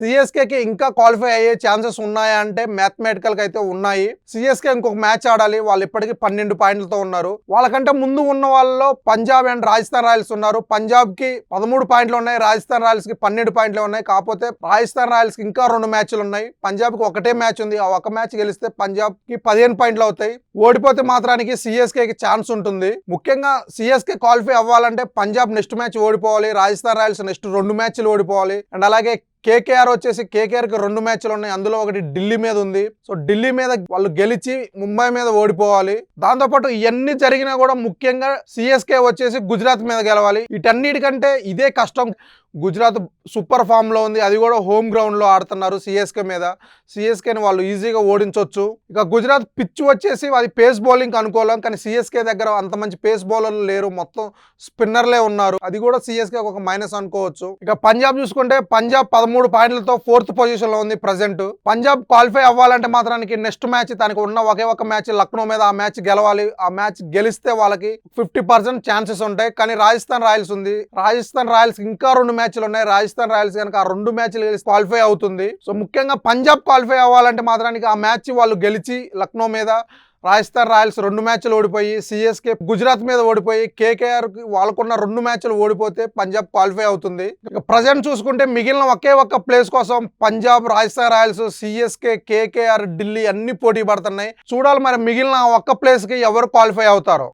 సిఎస్కేకి ఇంకా క్వాలిఫై అయ్యే ఛాన్సెస్ ఉన్నాయా అంటే మ్యాథమెటికల్గా అయితే ఉన్నాయి. సిఎస్కే ఇంకొక మ్యాచ్ ఆడాలి. వాళ్ళు ఇప్పటికీ 12 పాయింట్లతో ఉన్నారు. వాళ్ళకంటే ముందు ఉన్న వాళ్ళలో పంజాబ్ అండ్ రాజస్థాన్ రాయల్స్ ఉన్నారు. పంజాబ్కి 13 పాయింట్లు ఉన్నాయి, రాజస్థాన్ రాయల్స్కి 12 పాయింట్లు ఉన్నాయి. కాకపోతే రాజస్థాన్ రాయల్స్కి ఇంకా 2 మ్యాచ్లు ఉన్నాయి. పంజాబ్కి ఒకటే మ్యాచ్ ఉంది. ఆ ఒక మ్యాచ్ గెలిస్తే పంజాబ్కి 15 పాయింట్లు అవుతాయి. ఓడిపోతే మాత్రానికి సిఎస్కేకి ఛాన్స్ ఉంటుంది. ముఖ్యంగా సిఎస్కే క్వాలిఫై అవ్వాలంటే పంజాబ్ నెక్స్ట్ మ్యాచ్ ఓడిపోవాలి, రాజస్థాన్ రాయల్స్ నెక్స్ట్ 2 మ్యాచ్లు ఓడిపోవాలి. అండ్ అలాగే కేకేఆర్ వచ్చేసి కేకేఆర్కి 2 మ్యాచ్లు ఉన్నాయి. అందులో ఒకటి ఢిల్లీ మీద ఉంది. సో ఢిల్లీ మీద వాళ్ళు గెలిచి ముంబై మీద ఓడిపోవాలి. దాంతోపాటు ఇవన్నీ జరిగినా కూడా ముఖ్యంగా సిఎస్కే వచ్చేసి గుజరాత్ మీద గెలవాలి. వీటన్నిటికంటే ఇదే కష్టం. గుజరాత్ సూపర్ ఫామ్లో ఉంది. అది కూడా హోమ్ గ్రౌండ్లో ఆడుతున్నారు సిఎస్కే మీద. సిఎస్కేని వాళ్ళు ఈజీగా ఓడించవచ్చు. ఇక గుజరాత్ పిచ్ వచ్చేసి అది పేస్ బౌలింగ్ అనుకోలేం, కానీ సిఎస్కే దగ్గర అంత మంచి పేస్ బౌలర్లు లేరు, మొత్తం స్పిన్నర్లే ఉన్నారు. అది కూడా సిఎస్కే ఒక మైనస్ అనుకోవచ్చు. ఇక పంజాబ్ చూసుకుంటే పంజాబ్ 13 పాయింట్లతో 4th పొజిషన్లో ఉంది ప్రజెంట్. పంజాబ్ క్వాలిఫై అవ్వాలంటే మాత్రానికి నెక్స్ట్ మ్యాచ్ తనకు ఉన్న ఒకే ఒక మ్యాచ్ లక్నో మీద, ఆ మ్యాచ్ గెలవాలి. ఆ మ్యాచ్ గెలిస్తే వాళ్ళకి 50% ఛాన్సెస్ ఉంటాయి. కానీ రాజస్థాన్ రాయల్స్ ఉంది. రాజస్థాన్ రాయల్స్ ఇంకా 2 మ్యాచ్లు ఉన్నాయి. రాజస్థాన్ రాయల్స్ కనుక ఆ 2 మ్యాచ్లు గెలిచి క్వాలిఫై అవుతుంది. సో ముఖ్యంగా పంజాబ్ క్వాలిఫై అవ్వాలంటే మాత్రానికి ఆ మ్యాచ్ వాళ్ళు గెలిచి లక్నో మీద, రాజస్థాన్ రాయల్స్ 2 మ్యాచ్లు ఓడిపోయి, సిఎస్కే గుజరాత్ మీద ఓడిపోయి, కేకేఆర్కి వాళ్ళకున్న 2 మ్యాచ్లు ఓడిపోతే పంజాబ్ క్వాలిఫై అవుతుంది. ఇక ప్రజెంట్ చూసుకుంటే మిగిలిన ఒకే ఒక్క ప్లేస్ కోసం Punjab, Rajasthan Royals, CSK, KKR, Delhi అన్ని పోటీ పడుతున్నాయి. చూడాలి మరి మిగిలిన ఒక్క ప్లేస్కి ఎవరు క్వాలిఫై అవుతారో.